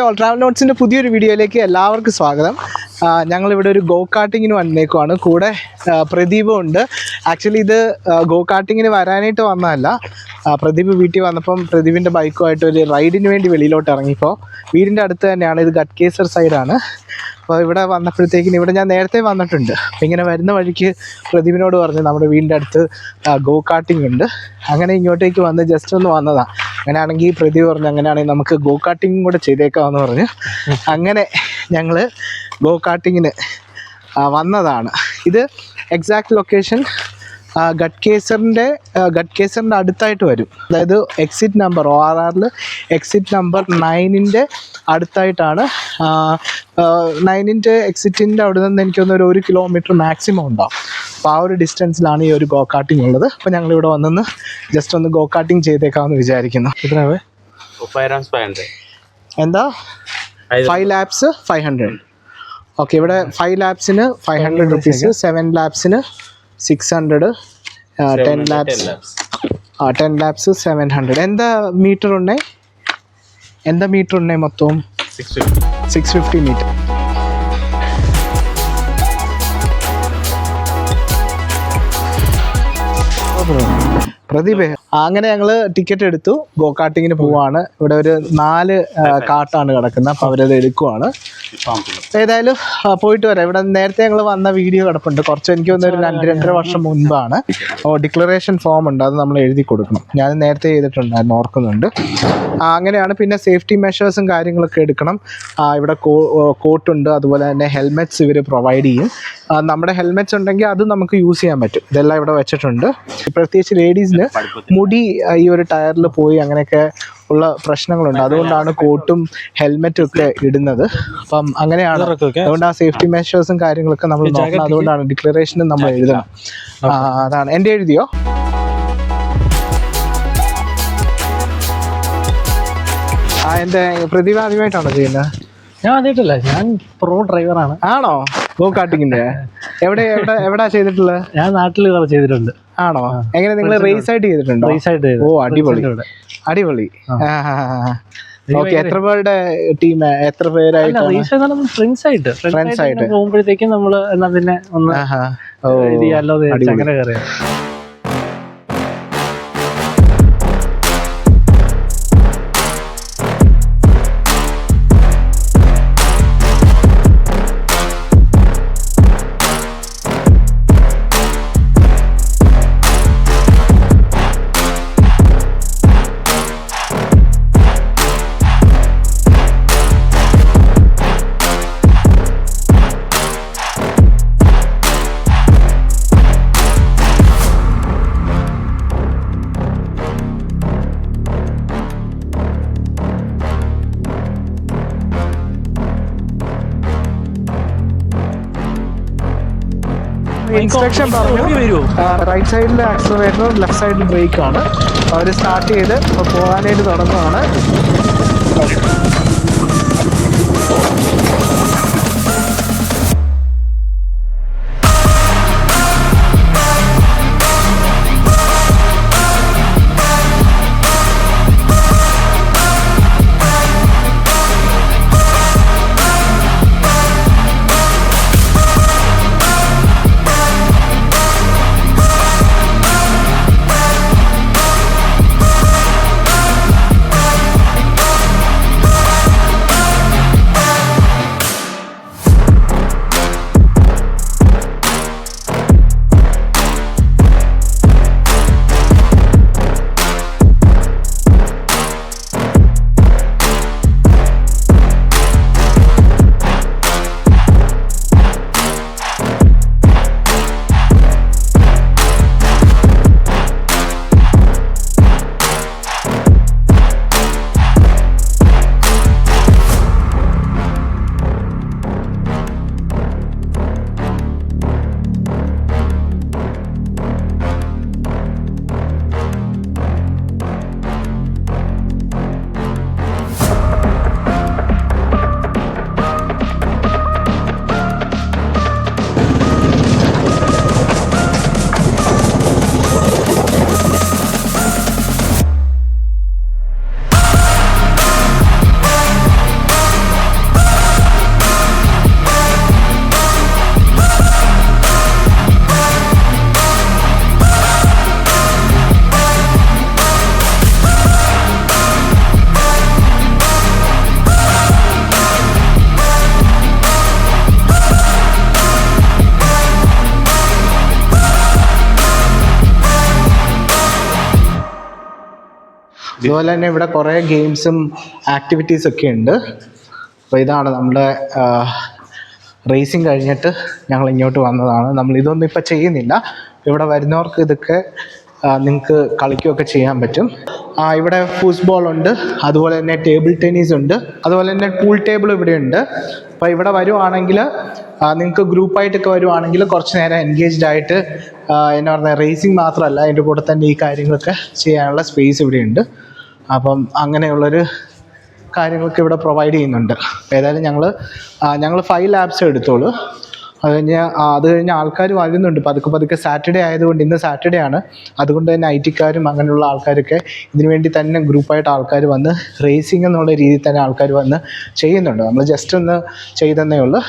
All, travel നോട്ട്സിൻ്റെ പുതിയൊരു വീഡിയോയിലേക്ക് എല്ലാവർക്കും സ്വാഗതം. ഞങ്ങളിവിടെ ഒരു ഗോ കാർട്ടിങ്ങിന് വന്നേക്കുവാണ്. കൂടെ പ്രദീപും ഉണ്ട്. ആക്ച്വലി ഇത് ഗോ കാർട്ടിങ്ങിന് വരാനായിട്ട് വന്നതല്ല. പ്രദീപ് വീട്ടിൽ വന്നപ്പം പ്രദീപിൻ്റെ ബൈക്കുമായിട്ട് ഒരു റൈഡിന് വേണ്ടി വെളിയിലോട്ട് ഇറങ്ങിയപ്പോൾ വീടിൻ്റെ അടുത്ത് തന്നെയാണ്, ഇത് ഗഡ്കേസർ സൈഡാണ്. അപ്പോൾ ഇവിടെ വന്നപ്പോഴത്തേക്കിന് ഇവിടെ ഞാൻ നേരത്തെ വന്നിട്ടുണ്ട്. അപ്പോൾ ഇങ്ങനെ വരുന്ന വഴിക്ക് പ്രദീപിനോട് പറഞ്ഞ് നമ്മുടെ വീടിൻ്റെ അടുത്ത് ഗോ കാർട്ടിംഗ് ഉണ്ട്, അങ്ങനെ ഇങ്ങോട്ടേക്ക് വന്ന് ജസ്റ്റ് ഒന്ന് വന്നതാണ്. അങ്ങനെയാണെങ്കിൽ പ്രദീപ് പറഞ്ഞു അങ്ങനെയാണെങ്കിൽ നമുക്ക് ഗോ കാർട്ടിങ്ങും കൂടെ ചെയ്തേക്കാമെന്ന് പറഞ്ഞ് അങ്ങനെ ഞങ്ങൾ ഗോ കാർട്ടിങ്ങിന് വന്നതാണ്. ഇത് എക്സാക്ട് ലൊക്കേഷൻ ഗഡ്കേസറിൻ്റെ അടുത്തായിട്ട് വരും. അതായത് എക്സിറ്റ് നമ്പർ ORRൽ എക്സിറ്റ് നമ്പർ 9ൻ്റെ അടുത്തായിട്ടാണ്. 9ൻ്റെ എക്സിറ്റിൻ്റെ അവിടെ നിന്ന് എനിക്കൊന്നൊരു 1 കിലോമീറ്റർ മാക്സിമം ഉണ്ടാവും. അപ്പോൾ ആ ഒരു ഡിസ്റ്റൻസിലാണ് ഈ ഒരു ഗോ കാർട്ടിംഗ് ഉള്ളത്. അപ്പോൾ ഞങ്ങളിവിടെ വന്നൊന്ന് ജസ്റ്റ് ഒന്ന് ഗോ കാർട്ടിംഗ് ചെയ്തേക്കാമെന്ന് വിചാരിക്കുന്നു. ഇതിനാവേ എന്താ 5 ലാപ്സ് 500. ഓക്കെ, ഇവിടെ 5 ലാപ്സിന് 500 റുപ്പീസ്, 7 ലാപ്സിന് 600, 10 ലാപ്സ് 700. എന്താ മീറ്റർ ఉన్నాయి మొత్తం 650 మీటర్. പ്രദീപേ, അങ്ങനെ ഞങ്ങൾ ടിക്കറ്റ് എടുത്തു, ഗോ കാർട്ടിങ്ങിന് പോവാണ്. ഇവിടെ ഒരു 4 കാർട്ടാണ് കിടക്കുന്നത്, അപ്പോൾ അവരത് എടുക്കുവാണ്. ഏതായാലും പോയിട്ട് വരാം. ഇവിടെ നേരത്തെ ഞങ്ങൾ വന്ന വീഡിയോ കിടപ്പുണ്ട്, കുറച്ച് എനിക്ക് തോന്നുന്നു 2-2.5 വർഷം മുൻപാണ്. ഡിക്ലറേഷൻ ഫോം ഉണ്ട്, അത് നമ്മൾ എഴുതി കൊടുക്കണം. ഞാൻ നേരത്തെ ചെയ്തിട്ടുണ്ടായിരുന്നു, ഓർക്കുന്നുണ്ട്. അങ്ങനെയാണ്. പിന്നെ സേഫ്റ്റി മെഷേഴ്സും കാര്യങ്ങളൊക്കെ എടുക്കണം. ഇവിടെ കോട്ടുണ്ട്, അതുപോലെ തന്നെ ഹെൽമെറ്റ്സ് ഇവർ പ്രൊവൈഡ് ചെയ്യും. നമ്മുടെ ഹെൽമെറ്റ്സ് ഉണ്ടെങ്കിൽ അത് നമുക്ക് യൂസ് ചെയ്യാൻ പറ്റും. ഇതെല്ലാം ഇവിടെ വെച്ചിട്ടുണ്ട്. പ്രത്യേകിച്ച് ലേഡീസിന് മുടി ഈ ഒരു ടയറിൽ പോയി അങ്ങനെയൊക്കെ ഉള്ള പ്രശ്നങ്ങളുണ്ട്, അതുകൊണ്ടാണ് കോട്ടും ഹെൽമെറ്റും ഒക്കെ ഇടുന്നത്. അപ്പം അങ്ങനെയാണ്, അതുകൊണ്ട് ആ സേഫ്റ്റി മെഷേഴ്സും കാര്യങ്ങളൊക്കെ നമ്മൾ നോക്കണം. അതുകൊണ്ടാണ് ഡിക്ലറേഷനും നമ്മൾ എഴുതണം. അതാണ്. എൻ്റെ എഴുതിയോ? എൻ്റെ പ്രദീപ് ആദ്യമായിട്ടാണോ ചെയ്യുന്നത്? ഞാൻ ആദ്യമായിട്ടല്ല, ഞാൻ പ്രോ ഡ്രൈവറാണ്. ആണോ? ഗോ കാർട്ടിങ്ങിന്റെ എവിടാ ചെയ്തിട്ടുള്ളത്? ഞാൻ നാട്ടിൽ ചെയ്തിട്ടുണ്ട്. ആണോ? എങ്ങനെ നിങ്ങൾ റേസ് ആയിട്ട് ചെയ്തിട്ടുണ്ടോ? റേസ് ആയിട്ട്. ഓ, അടിപൊളി. ഓക്കെ, എത്ര പേരുടെ ടീം? എത്ര പേരായിട്ട്? ഫ്രണ്ട്സ് ആയിട്ട് പോകുമ്പോഴത്തേക്കും നമ്മള് എന്നാ പിന്നെ ഒന്ന് ഇത് ചെയ്യാലോ, അങ്ങനെ കയറിയാ. ഇൻസ്ട്രക്ഷൻ പറഞ്ഞു, റൈറ്റ് സൈഡിൽ ആക്സിലറേറ്റർ, ലെഫ്റ്റ് സൈഡിൽ ബ്രേക്ക് ആണ്. അവർ സ്റ്റാർട്ട് ചെയ്ത് പോകാനായിട്ട് തുടങ്ങുകയാണ്. അതുപോലെ തന്നെ ഇവിടെ കുറേ ഗെയിംസും ആക്ടിവിറ്റീസ് ഒക്കെ ഉണ്ട്. അപ്പോൾ ഇതാണ് നമ്മുടെ റേസിങ് കഴിഞ്ഞിട്ട് ഞങ്ങൾ ഇങ്ങോട്ട് വന്നതാണ്. നമ്മൾ ഇതൊന്നും ഇപ്പോൾ ചെയ്യുന്നില്ല. ഇവിടെ വരുന്നവർക്ക് ഇതൊക്കെ നിങ്ങൾക്ക് കളിക്കുകയൊക്കെ ചെയ്യാൻ പറ്റും. ഇവിടെ ഫുട്ബോൾ ഉണ്ട്, അതുപോലെ തന്നെ ടേബിൾ ടെന്നീസ് ഉണ്ട്, അതുപോലെ തന്നെ പൂൾ ടേബിൾ ഇവിടെ ഉണ്ട്. അപ്പോൾ ഇവിടെ വരുവാണെങ്കിൽ നിങ്ങൾക്ക് ഗ്രൂപ്പായിട്ടൊക്കെ വരുവാണെങ്കിൽ കുറച്ച് നേരം എൻഗേജ്ഡ് ആയിട്ട് എന്നാ പറഞ്ഞാൽ റേസിങ് മാത്രമല്ല അതിൻ്റെ കൂടെ തന്നെ ഈ കാര്യങ്ങളൊക്കെ ചെയ്യാനുള്ള സ്പേസ് ഇവിടെ ഉണ്ട്. അപ്പം അങ്ങനെയുള്ളൊരു കാര്യങ്ങളൊക്കെ ഇവിടെ പ്രൊവൈഡ് ചെയ്യുന്നുണ്ട്. ഏതായാലും ഞങ്ങൾ 5 ലാബ്സ് എടുത്തോളൂ. അത് കഴിഞ്ഞ് ആൾക്കാർ വരുന്നുണ്ട് പതുക്കെ. സാറ്റർഡേ ആയതുകൊണ്ട്, ഇന്ന് സാറ്റർഡേ ആണ്, അതുകൊണ്ട് തന്നെ IT-ക്കാരും അങ്ങനെയുള്ള ആൾക്കാരൊക്കെ ഇതിനു വേണ്ടി തന്നെ ഗ്രൂപ്പായിട്ട് ആൾക്കാർ വന്ന് റേസിംഗ് എന്നുള്ള രീതിയിൽ തന്നെ ആൾക്കാർ വന്ന് ചെയ്യുന്നുണ്ട്. നമ്മൾ ജസ്റ്റ് ഒന്ന് ചെയ്തെന്നേ ഉള്ളൂ.